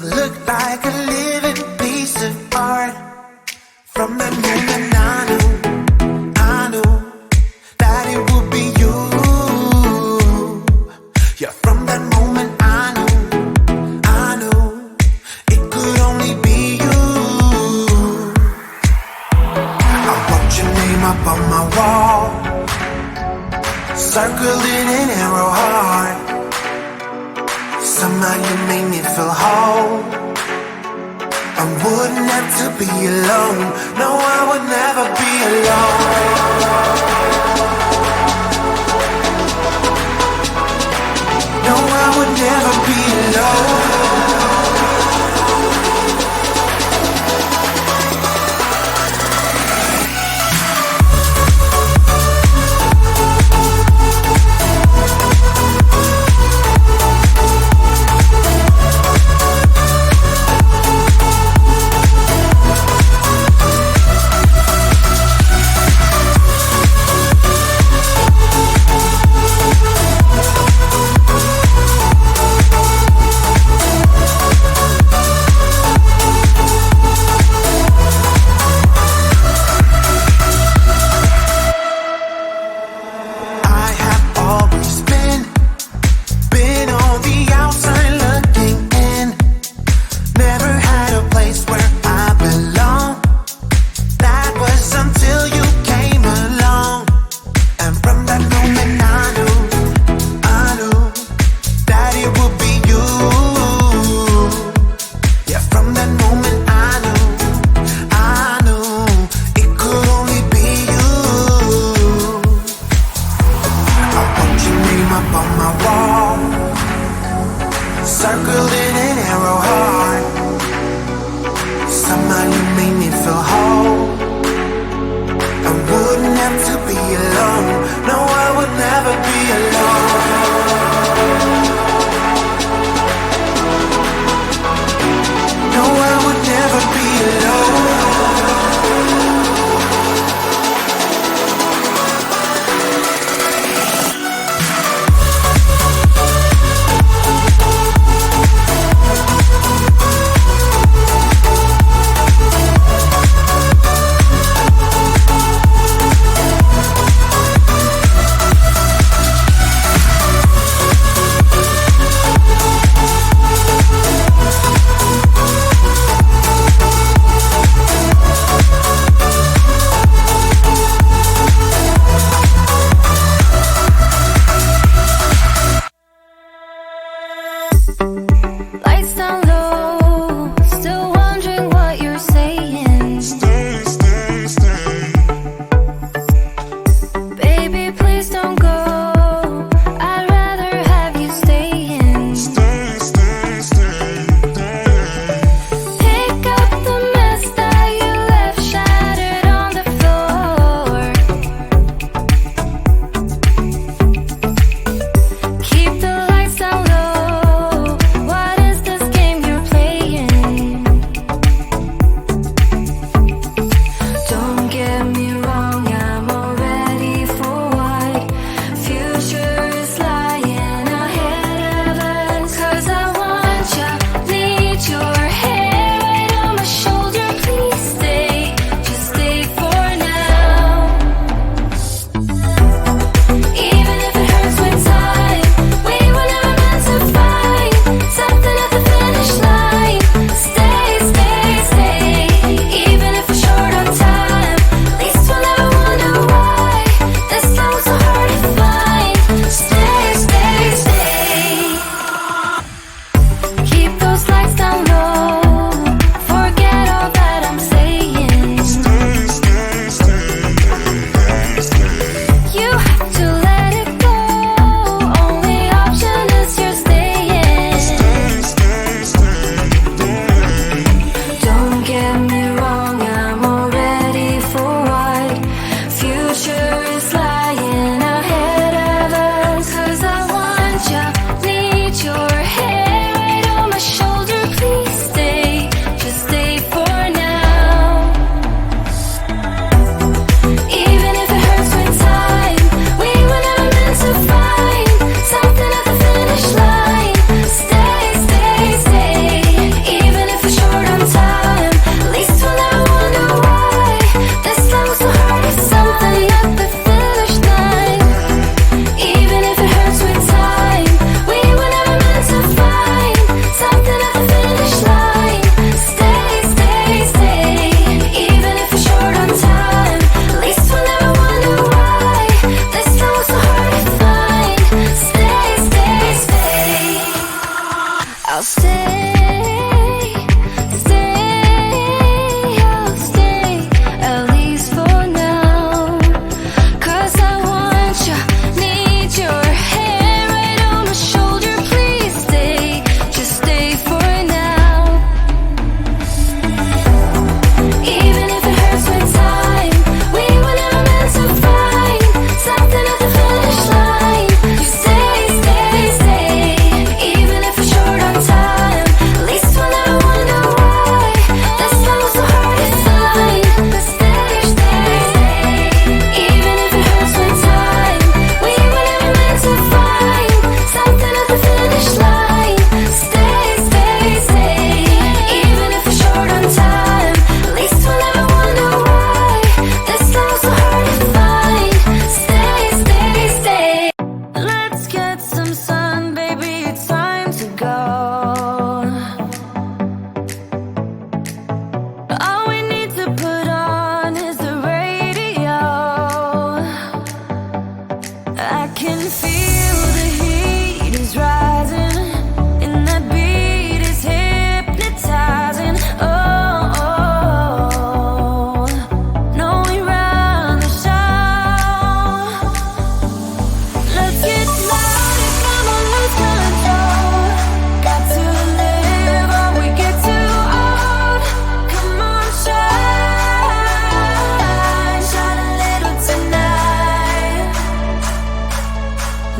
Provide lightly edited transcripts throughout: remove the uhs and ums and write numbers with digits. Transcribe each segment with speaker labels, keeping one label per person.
Speaker 1: You've looked like a living piece of art. From that moment I knew that it would be you. Yeah, from that moment I knew it could only be you. I wrote your name up on my wall, circled in an arrow heart. Somehow you made me feel whole. I wouldn't have to be alone. No, I would never be alone. No, I would never be alone.
Speaker 2: I'll stay, I'll stay, at least for now. 'Cause I want you, need your hair right on my shoulder. Please stay, just stay for now. Even if it hurts with time, we were never meant to find something at the finish line. You stay, even if it's short on time. At least we'll never wonder why this love was so hard to find. But stay, even if it hurts with time, we were never meant to find something at the finish line. Stay, even if it's short on time. At least we'll never wonder why this love was so hard to find. Stay. Let's get some sun, baby, it's time to go. All we need to put on is the radio. I can feel the heat is rising, and that beat is hypnotizing. Oh, no, we run the show. Let's get louder, come on, lose control. Got to live or we get too old. Come on, shine a little tonight.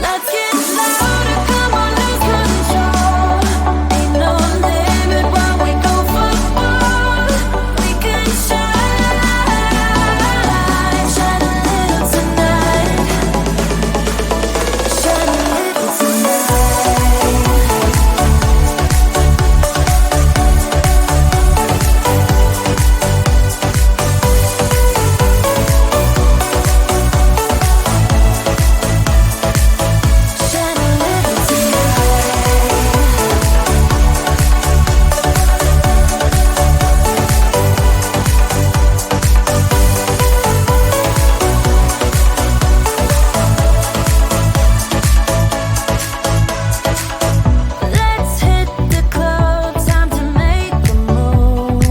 Speaker 2: Let's get louder, come on, lose control. Ain't no limit while we go for more. We can shine a little tonight. Shine a little tonight. Shine a little Let's hit the club, time to make a move.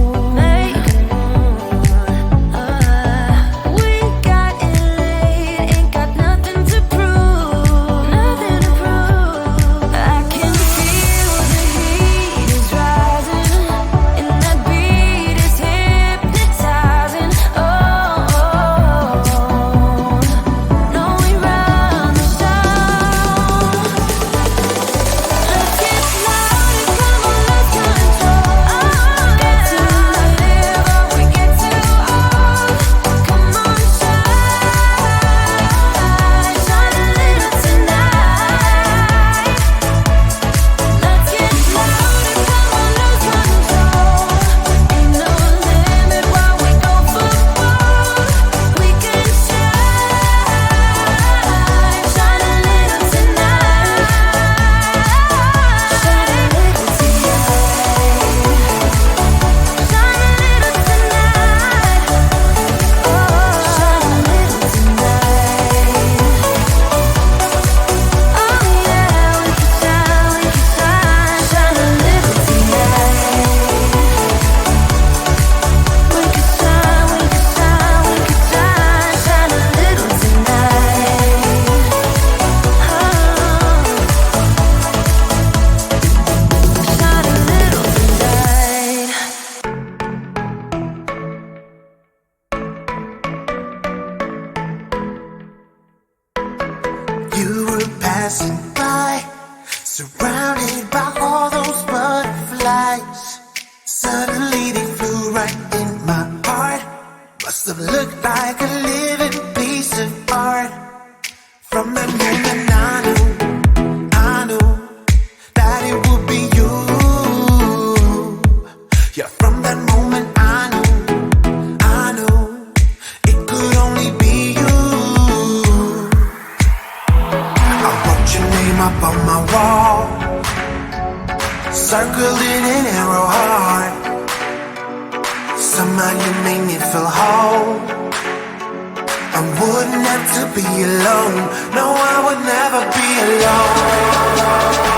Speaker 2: We got it late, ain't got nothing to prove. I can feel the heat is rising, and that beat is hypnotizing. Oh, no, we run the show. Let's get louder, come on, lose control. Got to live or we get too old. Come on, shine a little tonight. Let's get louder, come on, lose control. Ain't no limit while we go for more. We can shine a little tonight. Shine a little tonight. Shine a little tonight. Oh, shine a little tonight. Oh yeah, we can shine a little tonight. We can shine a little tonight. Shine a little tonight.
Speaker 1: You were passing by, surrounded by all those butterflies. Suddenly they flew right in my heart. Must have looked like a living piece of art. From the moment I knew that it would be you. Yeah, from that moment I knew it could only be you. I wrote your name up on my wall, circled it in arrow heart. Somehow you made me feel whole. I wouldn't have to be alone. No, I would never be alone.